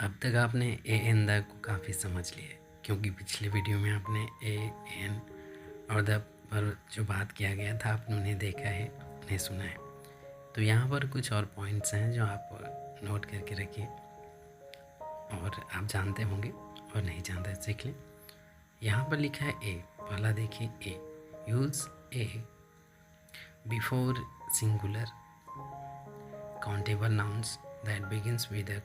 अब तक आपने ए एन द को काफ़ी समझ लिया, क्योंकि पिछले वीडियो में आपने ए एन और द पर जो बात किया गया था आपने उन्हें देखा है, उन्हें सुना है। तो यहाँ पर कुछ और पॉइंट्स हैं जो आप नोट करके रखिए और आप जानते होंगे और नहीं जानते सीख लें। यहाँ पर लिखा है ए, पहला देखिए a, use a before singular countable nouns that begins with a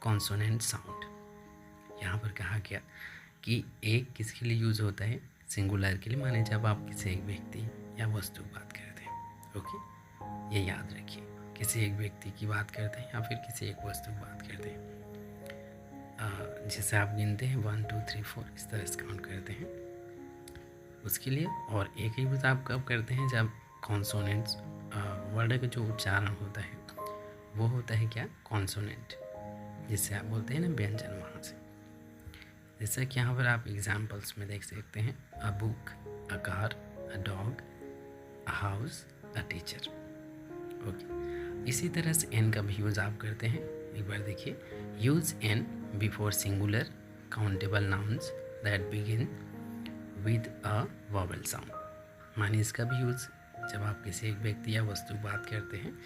consonant sound. यहाँ पर कहा गया कि एक किसके लिए यूज़ होता है, सिंगुलर के लिए, माने जब आप किसी एक व्यक्ति या वस्तु की बात करते हैं। ओके, ये याद रखिए, किसी एक व्यक्ति की बात करते हैं या फिर किसी एक वस्तु की बात करते हैं। जैसे आप गिनते हैं 1 2 3 4 इस तरह से काउंट करते हैं उसके लिए। और एक ही यूज़ आप कब करते हैं, जब कॉन्सोनेंट्स वर्ड का जो उच्चारण होता है वो होता है क्या, कॉन्सोनेंट, जिससे आप बोलते हैं ना व्यंजन, वहाँ से। जैसा कि यहाँ पर आप एग्जाम्पल्स में देख सकते हैं, a book, a car, a dog, a house, a teacher. Okay, इसी तरह से एन का भी यूज़ आप करते हैं। एक बार देखिए, use an before singular countable nouns that begin with a vowel sound. माने इसका भी यूज़ जब आप किसी एक व्यक्ति या वस्तु बात करते हैं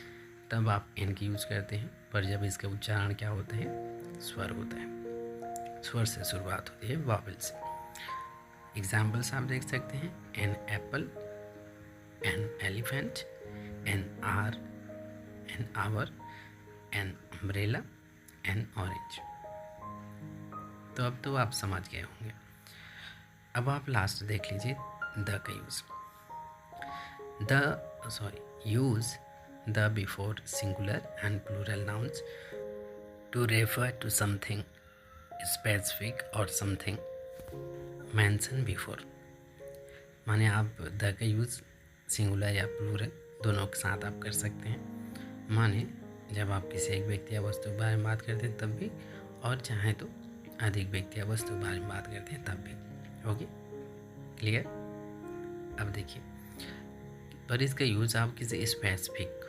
तब आप एन की यूज़ करते हैं, पर जब इसका उच्चारण क्या होता है, स्वर होता है, स्वर से शुरुआत होती है, वॉवल से। एग्जाम्पल्स आप देख सकते हैं, an apple, an elephant, an R, an hour, an umbrella, an orange. तो अब तो आप समझ गए होंगे। अब आप लास्ट देख लीजिए, द का use. Use the before singular and plural nouns to refer to something specific or something mentioned before। माने आप द का यूज़ सिंगुलर या प्लूरल दोनों के साथ आप कर सकते हैं। माने जब आप किसी एक व्यक्ति या वस्तु के बारे में बात करते हैं तब भी, और चाहे तो अधिक व्यक्ति या वस्तु के बारे में बात करते हैं तब भी। Okay, clear. अब देखिए, पर इसका यूज़ आप किसी स्पेसिफिक,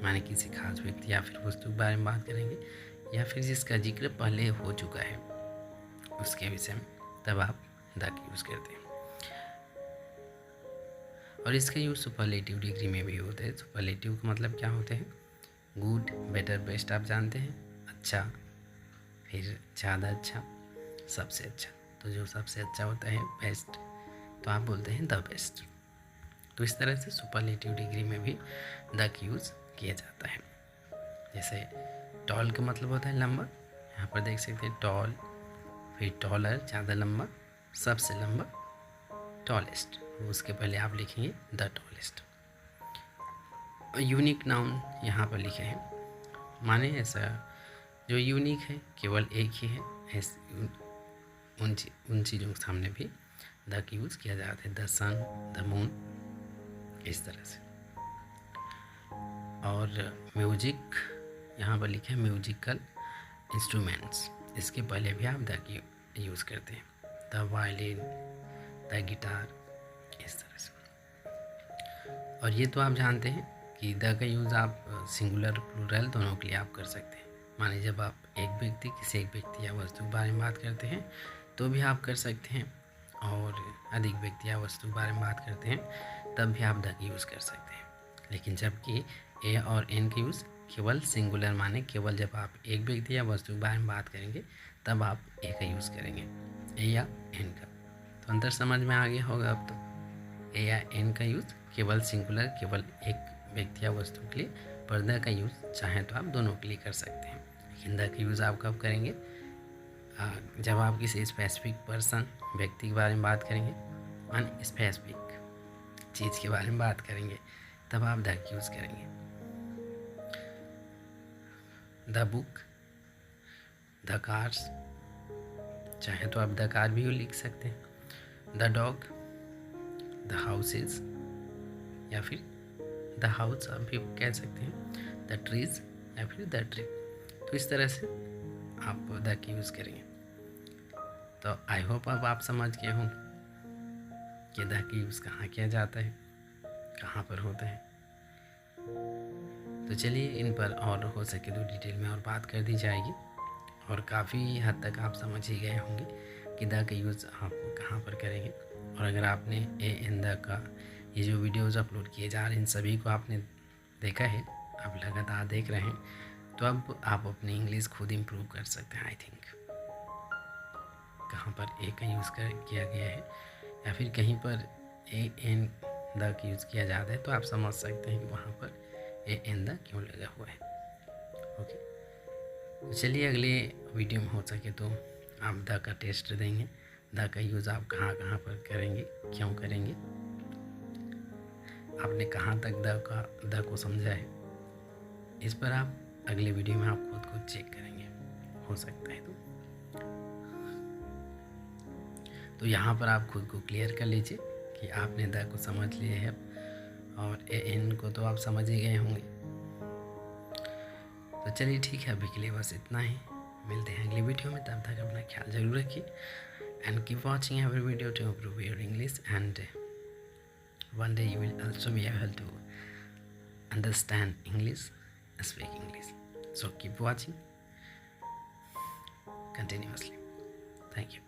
माने किसी खास व्यक्ति या फिर वस्तु के बारे में बात करेंगे या फिर जिसका जिक्र पहले हो चुका है उसके विषय में, तब आप द का यूज़ करते हैं। और इसका यूज़ सुपरलेटिव डिग्री में भी होता है। सुपरलेटिव का मतलब क्या होता है, गुड, बेटर, बेस्ट आप जानते हैं, अच्छा, फिर ज़्यादा अच्छा, सबसे अच्छा। तो जो सबसे अच्छा होता है बेस्ट, तो आप बोलते हैं द बेस्ट। तो इस तरह से सुपरलेटिव डिग्री में भी द का यूज़ किया जाता है। जैसे टॉल का मतलब होता है लंबा, यहाँ पर देख सकते हैं टॉल, फिर टॉलर ज़्यादा लंबा, सबसे लंबा, टॉलेस्ट, उसके पहले आप लिखेंगे द टॉलेस्ट। यूनिक नाउन यहाँ पर लिखे हैं, माने ऐसा जो यूनिक है, केवल एक ही है, ऐसे उन चीज़ों के सामने भी द का यूज़ किया जाता है। द सन, द मून, इस तरह से। और म्यूजिक यहाँ पर लिखे हैं, म्यूजिकल इंस्ट्रूमेंट्स, इसके पहले भी आप द की यूज़ करते हैं। द वायलिन, द गिटार, इस तरह से। और ये तो आप जानते हैं कि द का यूज़ आप सिंगुलर प्लूरल दोनों के लिए आप कर सकते हैं। माने जब आप एक व्यक्ति, किसी एक व्यक्ति या वस्तु के बारे में बात करते हैं तो भी आप कर सकते हैं, और अधिक व्यक्ति या वस्तु के बारे में बात करते हैं तब भी आप द का यूज़ कर सकते हैं। लेकिन जबकि ए और एन का यूज़ केवल सिंगुलर, माने केवल जब आप एक व्यक्ति या वस्तु के बारे में बात करेंगे तब आप ए का यूज़ करेंगे, ए या एन का। तो अंतर समझ में आ गया होगा अब तो। ए या एन का यूज़ केवल सिंगुलर, केवल एक व्यक्ति या वस्तु के लिए, पर द का यूज़ चाहे तो आप दोनों के लिए कर सकते हैं। लेकिन द का यूज़ आप कब करेंगे, जब आप किसी स्पेसिफिक पर्सन, व्यक्ति के बारे में बात करेंगे, माने स्पेसिफिक चीज़ के बारे में बात करेंगे, तब आप द का यूज़ करेंगे। द बुक, द कार्स, चाहे तो आप द कार भी लिख सकते हैं। द डॉग, द हाउसेस, या फिर द हाउस आप भी कह सकते हैं। द ट्रीज, या फिर द ट्री। तो इस तरह से आप द का यूज़ करेंगे। तो आई होप अब आप समझ गए हों कि द का यूज़ कहाँ किया जाता है, कहाँ पर होता है। तो चलिए इन पर और हो सके तो डिटेल में और बात कर दी जाएगी। और काफ़ी हद तक आप समझ ही गए होंगे कि द का यूज़ आप कहाँ पर करेंगे। और अगर आपने ए इन द का ये जो वीडियोज़ अपलोड किए जा रहे हैं इन सभी को आपने देखा है, आप लगातार देख रहे हैं, तो अब आप अपनी इंग्लिश खुद इम्प्रूव कर सकते हैं। आई थिंक कहाँ पर ए का यूज़ किया गया है या फिर कहीं पर ए एन द का यूज़ किया जाता है, तो आप समझ सकते हैं कि वहाँ पर ए एन द क्यों लगा हुआ है। ओके, तो चलिए अगले वीडियो में हो सके तो आप द का टेस्ट देंगे, द का यूज़ आप कहाँ कहाँ पर करेंगे, क्यों करेंगे, आपने कहाँ तक द को समझा है, इस पर आप अगले वीडियो में आप खुद को चेक करेंगे, हो सकता है तो यहाँ पर आप खुद को क्लियर कर लीजिए कि आपने द को समझ लिया है और ए एन को तो आप समझ ही गए होंगे। तो चलिए ठीक है, अभी के लिए बस इतना ही, मिलते हैं अगली वीडियो में, तब तक अपना ख्याल जरूर रखिए and keep watching every video to improve your English and one day you will also be able to understand English, speak English. So keep watching continuously. Thank you.